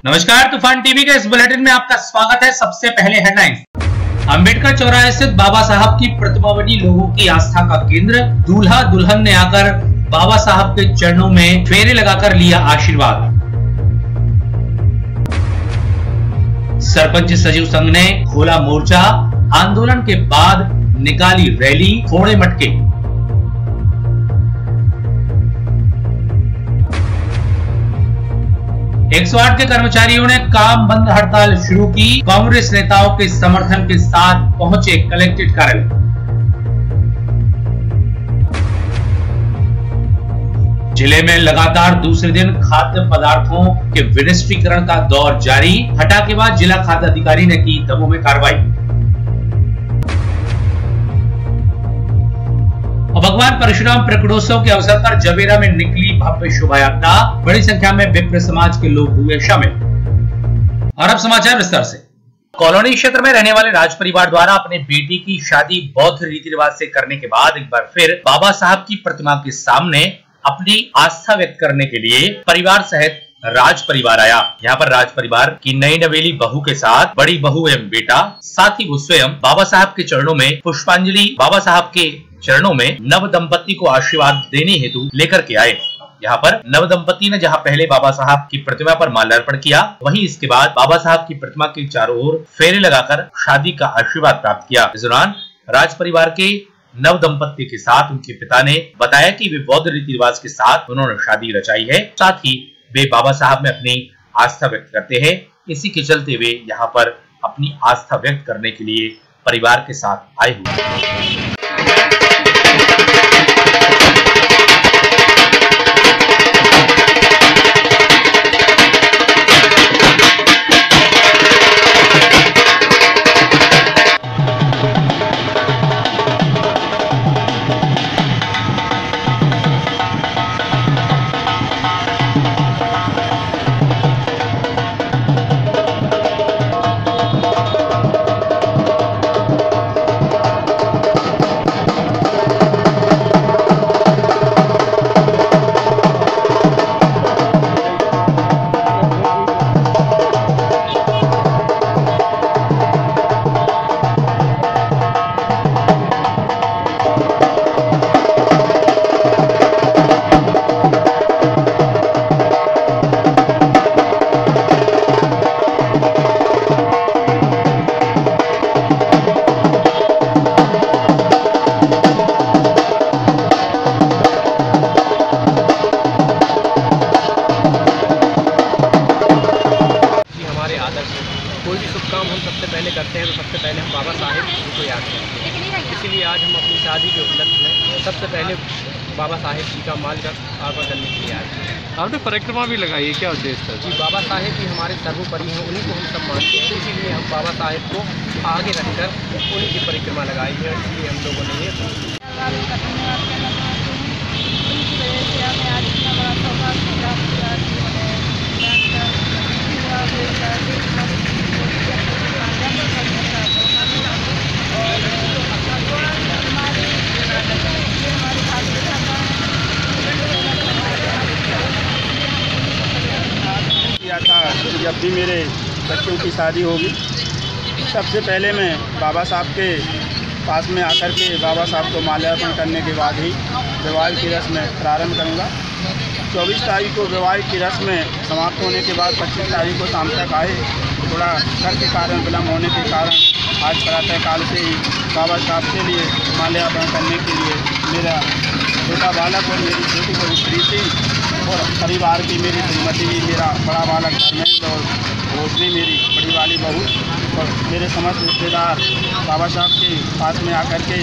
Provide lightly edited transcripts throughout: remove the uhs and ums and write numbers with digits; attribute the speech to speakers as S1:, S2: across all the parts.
S1: नमस्कार, तूफान टीवी के इस बुलेटिन में आपका स्वागत है। सबसे पहले हेडलाइंस। अंबेडकर चौराहे स्थित बाबा साहब की प्रतिमा बनी लोगों की आस्था का केंद्र। दूल्हा दुल्हन ने आकर बाबा साहब के चरणों में फेरे लगाकर लिया आशीर्वाद। सरपंच सचिव संघ ने खोला मोर्चा। आंदोलन के बाद निकाली रैली, फोड़े मटके। एक 108 के कर्मचारियों ने काम बंद हड़ताल शुरू की। कांग्रेस नेताओं के समर्थन के साथ पहुंचे कलेक्ट्रेट कार्यालय। जिले में लगातार दूसरे दिन खाद्य पदार्थों के विनिष्टीकरण का दौर जारी। हटा के बाद जिला खाद्य अधिकारी ने की दमोह में कार्रवाई। भगवान परशुराम प्रकटोत्सव के अवसर पर जवेरा में निकली भव्य शोभा यात्रा। बड़ी संख्या में विप्र समाज के लोग हुए शामिल। और अब समाचार विस्तार से। कॉलोनी क्षेत्र में रहने वाले राज परिवार द्वारा अपने बेटी की शादी बौद्ध रीति रिवाज से करने के बाद एक बार फिर बाबा साहब की प्रतिमा के सामने अपनी आस्था व्यक्त करने के लिए परिवार सहित राज परिवार आया। यहाँ पर राज परिवार की नई नवेली बहू के साथ बड़ी बहू एवं बेटा, साथ ही वो स्वयं बाबा साहब के चरणों में पुष्पांजलि बाबा साहब के चरणों में नव दंपति को आशीर्वाद देने हेतु लेकर के आए। यहाँ पर नव दंपति ने जहाँ पहले बाबा साहब की प्रतिमा पर माल्यार्पण किया, वहीं इसके बाद बाबा साहब की प्रतिमा के चारों ओर फेरे लगाकर शादी का आशीर्वाद प्राप्त किया। इस दौरान राज परिवार के नव दंपति के साथ उनके पिता ने बताया कि वे बौद्ध रीति रिवाज के साथ उन्होंने शादी रचाई है। साथ ही वे बाबा साहब में अपनी आस्था व्यक्त करते हैं। इसी के चलते वे यहाँ पर अपनी आस्था व्यक्त करने के लिए परिवार के साथ आए हुए।
S2: कोई भी शुभ काम हम सबसे पहले करते हैं तो सबसे पहले हम बाबा साहेब जी को याद करते हैं। इसीलिए आज हम अपनी शादी के उपलक्ष्य में सबसे पहले बाबा साहेब जी का माल्यार्पण करने के लिए आए हैं।
S3: आपने परिक्रमा भी लगाई है, क्या उद्देश्य था?
S2: जी, बाबा साहेब जी हमारे सर्वोपरि हैं, उन्हीं को हम सब मानते हैं। इसीलिए हम बाबा साहेब को आगे रखकर उन्हीं की परिक्रमा लगाई है। इसलिए हम लोगों ने ये
S4: किया था कि जब भी मेरे बच्चों की शादी होगी सबसे पहले मैं बाबा साहब के पास में आकर के बाबा साहब को माल्यार्पण करने के बाद ही विवाह की रस्म प्रारंभ करूंगा। 24 तारीख को विवाह की रस्म समाप्त होने के बाद 25 तारीख को शाम तक आए। थोड़ा घर के कारण विलम्ब होने के कारण आज प्रातःकाल से ही बाबा साहब के लिए माल्यार्पण करने के लिए मेरा छोटा बालक और मेरी छोटी बहू प्रीति और परिवार की मेरी श्रीमती जी, मेरा बड़ा बालक धर्मेंद्र और रोशनी मेरी बड़ी वाली बहू और मेरे समस्त रिश्तेदार बाबा साहब के पास में आकर के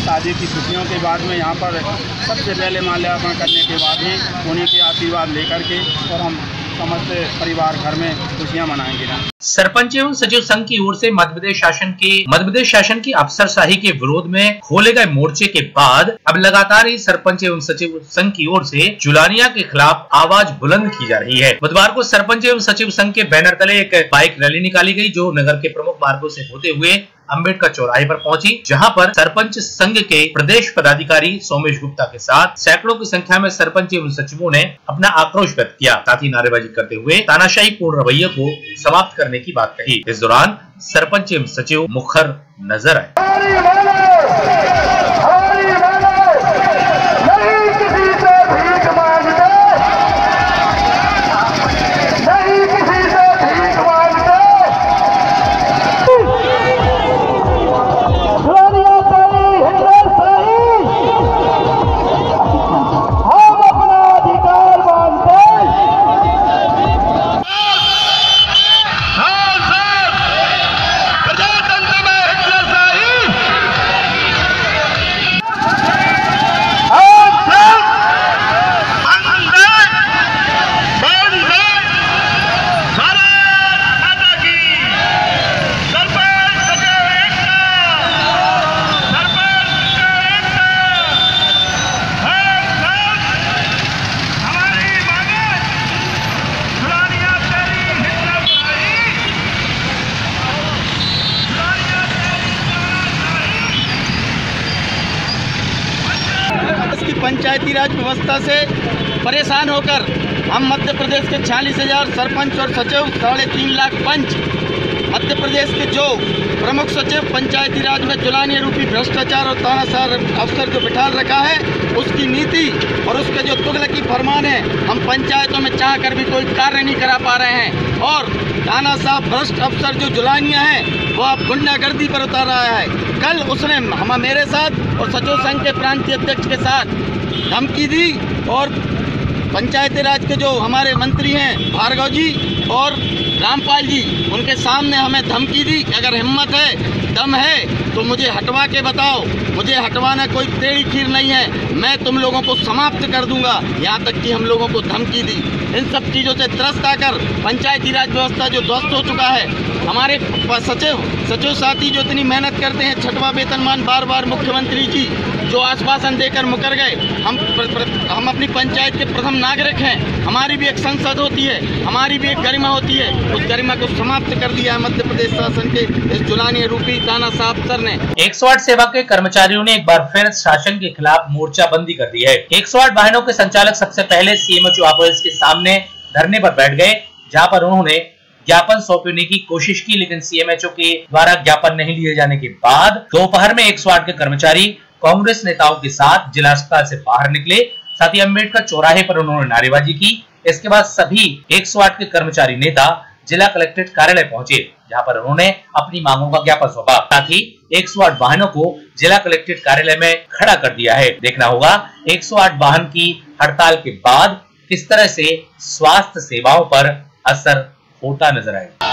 S4: शादी की खुशियों के बाद में यहाँ पर सबसे पहले माल्यार्पण करने के बाद ही उन्हीं के आशीर्वाद लेकर के और हम समस्त परिवार घर में खुशियां मनाएंगे।
S1: सरपंच एवं सचिव संघ की ओर से मध्य प्रदेश शासन की अफसरशाही के विरोध में खोले गए मोर्चे के बाद अब लगातार ही सरपंच एवं सचिव संघ की ओर से जुलानिया के खिलाफ आवाज बुलंद की जा रही है। बुधवार को सरपंच एवं सचिव संघ के बैनर तले एक बाइक रैली निकाली गई जो नगर के प्रमुख मार्गों से होते हुए अम्बेडकर चौराहे पर पहुंची, जहां पर सरपंच संघ के प्रदेश पदाधिकारी सोमेश गुप्ता के साथ सैकड़ों की संख्या में सरपंच एवं सचिवों ने अपना आक्रोश व्यक्त किया। साथ ही नारेबाजी करते हुए तानाशाही पूर्ण रवैये को समाप्त करने की बात कही। इस दौरान सरपंच एवं सचिव मुखर नजर आए।
S4: पंचायती राज व्यवस्था से परेशान होकर हम मध्य प्रदेश के 46,000 सरपंच और सचिव 3.5 लाख पंच, मध्य प्रदेश के जो प्रमुख सचिव पंचायती राज में जुलानिया रूपी भ्रष्टाचार और तानाशाह अफसर जो बिठा रखा है, उसकी नीति और उसके जो तुगलकी फरमान है, हम पंचायतों में चाह कर भी कोई कार्य नहीं करा पा रहे हैं। और तानाशाह भ्रष्ट अफसर जो जुलानिया है वो अब गुंडागर्दी पर उतर रहा है। कल उसने मेरे साथ और सचिव संघ के प्रांतीय अध्यक्ष के साथ धमकी दी और पंचायती राज के जो हमारे मंत्री हैं भार्गव जी और रामपाल जी, उनके सामने हमें धमकी दी कि अगर हिम्मत है, दम है तो मुझे हटवा के बताओ। मुझे हटवाना कोई टेढ़ी खीर नहीं है, मैं तुम लोगों को समाप्त कर दूंगा। यहाँ तक कि हम लोगों को धमकी दी। इन सब चीज़ों से त्रस्त आकर पंचायती राज व्यवस्था जो ध्वस्त हो चुका है, हमारे सचिव साथी जो इतनी मेहनत करते हैं, 6वां वेतनमान बार मुख्यमंत्री जी जो आश्वासन देकर मुकर गए। हम अपनी पंचायत के प्रथम नागरिक हैं, हमारी भी एक संसद होती है, हमारी भी एक गरिमा होती है। उस गरिमा को समाप्त कर दिया है मध्य प्रदेश शासन के इस जुलानिया रूपी तानाशाह अफसर ने।
S1: 108 सेवा के कर्मचारियों ने एक बार फिर शासन के खिलाफ मोर्चाबंदी कर दी है। 108 वाहनों के संचालक सबसे पहले सीएमएचओ ऑफिस के सामने धरने पर बैठ गए, जहां पर उन्होंने ज्ञापन सौंपने की कोशिश की, लेकिन सीएमएचओ के द्वारा ज्ञापन नहीं लिए जाने के बाद दोपहर में 108 के कर्मचारी कांग्रेस नेताओं के साथ जिला अस्पताल से बाहर निकले। साथ ही अम्बेडकर चौराहे पर उन्होंने नारेबाजी की। इसके बाद सभी 108 के कर्मचारी नेता जिला कलेक्ट्रेट कार्यालय पहुंचे, जहां पर उन्होंने अपनी मांगों का ज्ञापन सौंपा। साथ ही 108 वाहनों को जिला कलेक्ट्रेट कार्यालय में खड़ा कर दिया है। देखना होगा 108 वाहन की हड़ताल के बाद किस तरह से स्वास्थ्य सेवाओं पर असर होता नजर आएगा।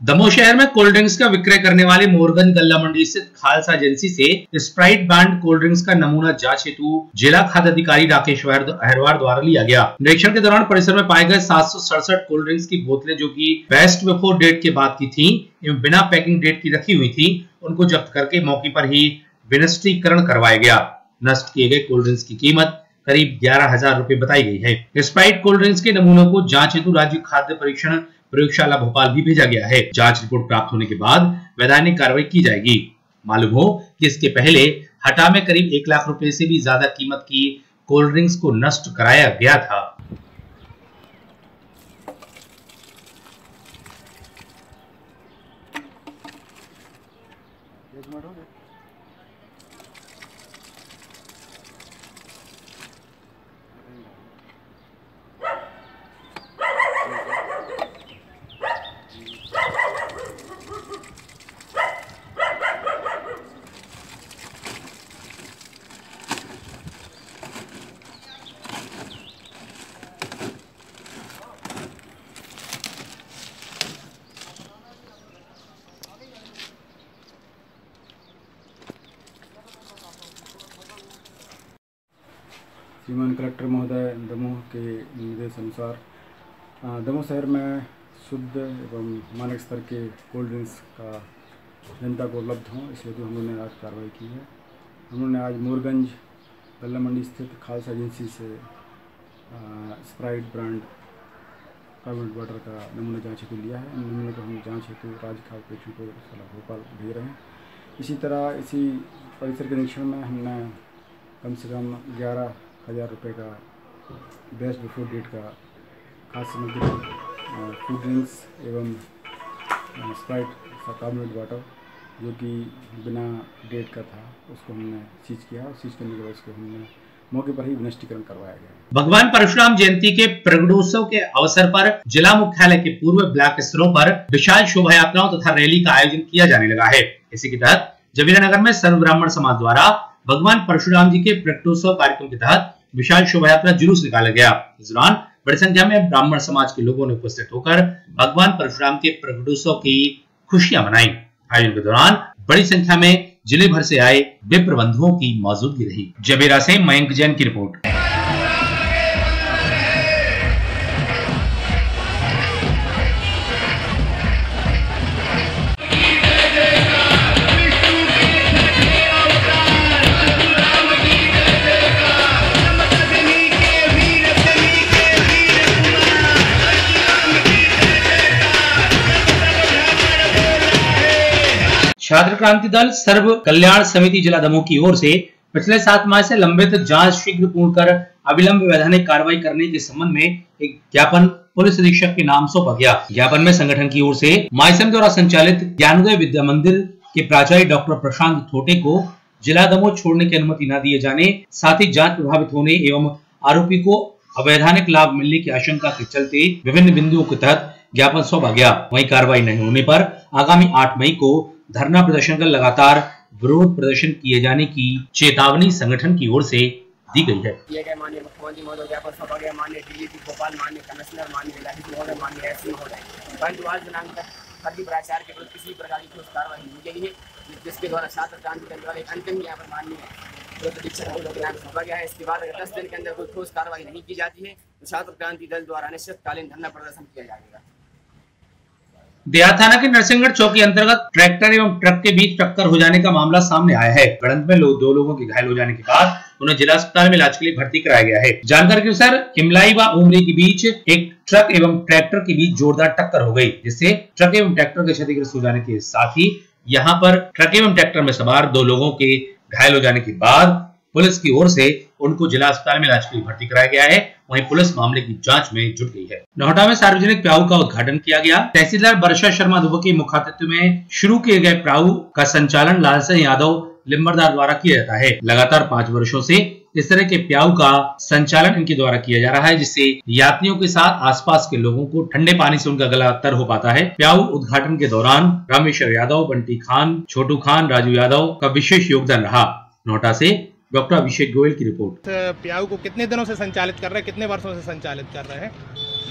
S1: दमोह शहर में कोल्ड ड्रिंक्स का विक्रय करने वाले मोरगंज गल्ला मंडी स्थित खालसा एजेंसी से स्प्राइट ब्रांड कोल्ड ड्रिंक्स का नमूना जांच हेतु जिला खाद्य अधिकारी राकेश अहरवार द्वारा लिया गया। निरीक्षण के दौरान परिसर में पाए गए 767 कोल्ड ड्रिंक्स की बोतलें जो कि बेस्ट बिफोर डेट के बाद की थी एवं बिना पैकिंग डेट की रखी हुई थी, उनको जब्त करके मौके पर ही विनिष्टीकरण करवाया गया। नष्ट किए गए कोल्ड ड्रिंक्स की कीमत करीब 11,000 रुपए बताई गई है। स्प्राइट कोल्ड ड्रिंक्स के नमूनों को जांच हेतु राज्य खाद्य परीक्षण प्रयोगशाला भोपाल भी भेजा गया है। जांच रिपोर्ट प्राप्त होने के बाद वैधानिक कार्रवाई की जाएगी। मालूम हो कि इसके पहले हटा में करीब 1 लाख रुपए से भी ज्यादा कीमत की कोल्ड ड्रिंक्स को नष्ट कराया गया था।
S5: श्रीमान कलेक्टर महोदय दमोह के निर्देश अनुसार दमोह शहर में शुद्ध एवं मानक स्तर के कोल्ड ड्रिंक्स का जनता को उपलब्ध हों, इसलिए तो हम लोगों ने आज कार्रवाई की है। हम लोगों ने आज मोरगंज बल्ला मंडी स्थित खालसा एजेंसी से स्प्राइट ब्रांड कार्बोनेटेड वाटर का नमूना जांच हेतु लिया है। इन नमूने को हम जांच हेतु राज्य खाद्य कॉर्पोरेशन को भोपाल भेज रहे हैं। इसी तरह इसी परिसर के निरीक्षण में हमने कम से कम 11,000 रुपये का बेस्ट बिफोर डेट का खाद्य सामग्री, फूड ड्रिंक्स एवं स्प्राइट कार्बोनेटेड वाटर जो कि बिना डेट का था, उसको हमने सीज किया और सीज करने के बाद उसको हमने मौके पर ही विनष्टीकरण करवाया गया।
S1: भगवान परशुराम जयंती के प्रगटोत्सव के अवसर पर जिला मुख्यालय के पूर्व ब्लॉक स्तरों पर विशाल शोभा यात्राओं तथा रैली का आयोजन किया जाने लगा है। इसी के तहत जबीरा नगर में सर्व ब्राह्मण समाज द्वारा भगवान परशुराम जी के प्रगटोत्सव कार्यक्रम के तहत विशाल शोभा यात्रा जुलूस निकाला गया। इस दौरान बड़ी संख्या में ब्राह्मण समाज के लोगों ने उपस्थित होकर भगवान परशुराम के प्रगटोत्सव की खुशियां मनाई। आयोजन के दौरान बड़ी संख्या में जिले भर से आए विप्र बंधुओं की मौजूदगी रही। जबीरा से मयंक जैन की रिपोर्ट। छात्र क्रांति दल सर्व कल्याण समिति जिला दमोह की ओर से पिछले 7 माह से लंबित जांच शीघ्र पूर्ण कर अविलंब वैधानिक कार्रवाई करने के संबंध में एक ज्ञापन पुलिस अधीक्षक के नाम सौंपा गया। ज्ञापन में संगठन की ओर से माइसम द्वारा संचालित ज्ञानोदय विद्या मंदिर के प्राचार्य डॉक्टर प्रशांत थोटे को जिला दमोह छोड़ने की अनुमति न दिए जाने, साथ ही जांच प्रभावित होने एवं आरोपी को अवैधानिक लाभ मिलने की आशंका के चलते विभिन्न बिंदुओं के तहत ज्ञापन सौंपा गया। वहीं कार्रवाई नहीं होने पर आगामी 8 मई को धरना प्रदर्शन कर लगातार विरोध प्रदर्शन किए जाने की चेतावनी संगठन की ओर से दी गई है।
S2: माननीय मुख्यमंत्री महोदय ज्ञापन सौंपा गया, माननीय डीजीपी भोपाल, माननीय कमिश्नर, माननीय जिलाधीश महोदय, माननीय एसपी महोदय, परंतु आज दिनांक तक सभी प्राचार्य के विरुद्ध किसी प्रकार की ठोस कार्रवाई नहीं की गई है, जिसके द्वारा छात्र क्रांति दल द्वारा अंतिम ज्ञापन माननीय अधीक्षक महोदय को सौंपा गया है। इसके बाद अगर 10 दिन के अंदर कोई ठोस कार्रवाई नहीं की जाती है तो छात्र क्रांति दल द्वारा अनिश्चितकालीन धरना प्रदर्शन किया जाएगा।
S1: देहात थाना के नरसिंहगढ़ चौकी अंतर्गत ट्रैक्टर एवं ट्रक के बीच टक्कर हो जाने का मामला सामने आया है। भिड़ंत में 2 लोगों के घायल हो जाने के बाद उन्हें जिला अस्पताल में इलाज के लिए भर्ती कराया गया है। जानकारी के अनुसार किमलाई व उमरी के बीच एक ट्रक एवं ट्रैक्टर के बीच जोरदार टक्कर हो गई, जिससे ट्रक एवं ट्रैक्टर के क्षतिग्रस्त हो जाने के साथ ही यहाँ पर ट्रक एवं ट्रैक्टर में सवार 2 लोगों के घायल हो जाने के बाद पुलिस की ओर से उनको जिला अस्पताल में इलाज के लिए भर्ती कराया गया है। वहीं पुलिस मामले की जांच में जुट गई है। नोहटा में सार्वजनिक प्याऊ का उद्घाटन किया गया। तहसीलदार वर्षा शर्मा दुबे के मुखातित्व में शुरू किए गए प्याऊ का संचालन लाल सिंह यादव लिम्बरदार द्वारा किया जाता है। लगातार 5 वर्षों से इस तरह के प्याऊ का संचालन इनके द्वारा किया जा रहा है, जिससे यात्रियों के साथ आसपास के लोगों को ठंडे पानी से उनका गला तर हो पाता है। प्याऊ उद्घाटन के दौरान रामेश्वर यादव, बंटी खान, छोटू खान, राजू यादव का विशेष योगदान रहा। नोहटा से डॉक्टर अभिषेक गोयल की रिपोर्ट।
S6: प्याऊ को कितने दिनों से संचालित कर रहे हैं, कितने वर्षों से संचालित कर रहे हैं?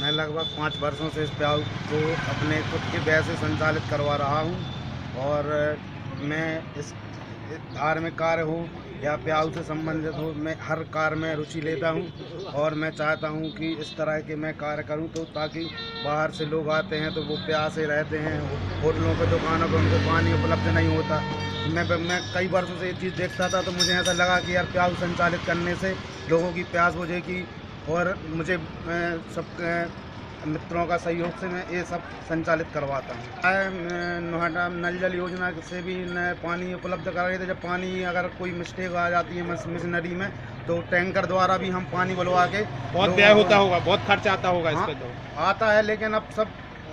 S7: मैं लगभग 5 वर्षों से इस प्याऊ को अपने खुद के व्यय से संचालित करवा रहा हूं और मैं इस धार्मिक कार्य हो या प्याऊ से संबंधित हो, मैं हर कार्य में रुचि लेता हूं और मैं चाहता हूं कि इस तरह के मैं कार्य करूं तो ताकि बाहर से लोग आते हैं तो वो प्यासे रहते हैं, होटलों पे दुकानों पे उनको पानी उपलब्ध नहीं होता। मैं कई वर्षों से ये चीज़ देखता था तो मुझे ऐसा लगा कि यार प्याऊ संचालित करने से लोगों की प्यास बुझेगी और मुझे सब मित्रों का सहयोग से मैं ये सब संचालित करवाता हूँ। नोहटा नल जल योजना से भी पानी उपलब्ध करा रहे थे। जब पानी अगर कोई मिस्टेक आ जाती है मशीनरी में तो टैंकर द्वारा भी हम पानी बुलवा के,
S6: बहुत व्यय होता होगा, बहुत खर्च आता होगा इस पे? तो
S7: आता है, लेकिन अब सब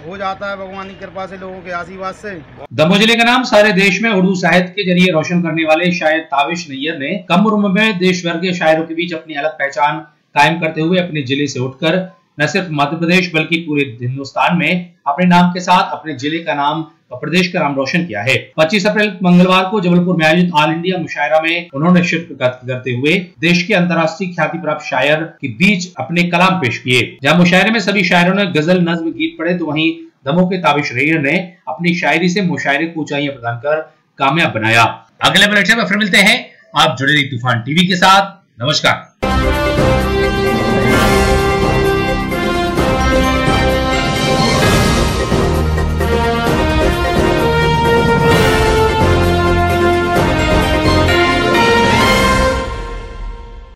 S7: हो जाता है भगवान की कृपा से, लोगों के आशीर्वाद से।
S1: दमोह जिले का नाम सारे देश में उर्दू साहित्य के जरिए रोशन करने वाले शायर ताबिश नैयर ने कम उम्र में देश भर के शायरों के बीच अपनी अलग पहचान कायम करते हुए अपने जिले से उठकर न सिर्फ मध्य प्रदेश बल्कि पूरे हिंदुस्तान में अपने नाम के साथ अपने जिले का नाम और प्रदेश का नाम रोशन किया है। 25 अप्रैल मंगलवार को जबलपुर में आयोजित ऑल इंडिया मुशायरा में उन्होंने शिरकत करते हुए देश के अंतर्राष्ट्रीय ख्याति प्राप्त शायर के बीच अपने कलाम पेश किए। जहां मुशायरे में सभी शायरों ने गजल, नज्म, गीत पढ़े तो वहीं दमोह के ताबिश नैयर ने अपनी शायरी से मुशायरे को ऊंचाइयां प्रदान कर कामयाब बनाया। अगले बुलेटिन में फिर मिलते हैं। आप जुड़े रहिए तूफान टीवी के साथ। नमस्कार।